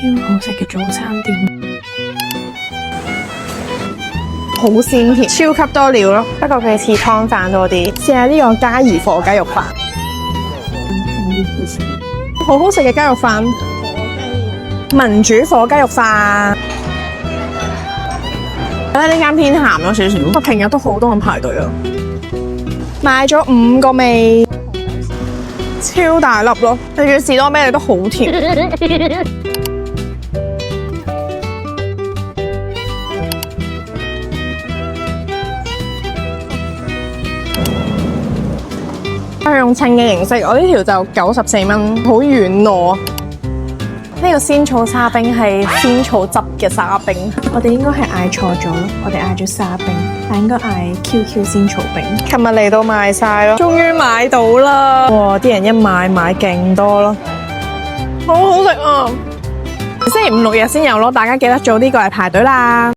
好食嘅早餐店，好鮮甜，超級多料咯。不過佢似湯飯多啲。試下呢個嘉怡火雞肉飯，好好食嘅雞肉飯。民主火雞肉飯，我覺得呢間偏鹹咗少少。我平日都好多人排隊啊，買咗5個味，超大粒咯。你叫士多啤梨都好甜。係用稱嘅形式，我呢條就94蚊，好軟糯。呢個仙草沙冰係仙草汁嘅沙冰，我哋應該係嗌錯咗咯，我哋嗌咗沙冰，但應該嗌 QQ 仙草冰。琴日嚟到賣晒咯，終於買到啦！哇，啲人一買勁多咯，好好食啊！星期5、6日先有咯，大家記得早啲過嚟排隊啦。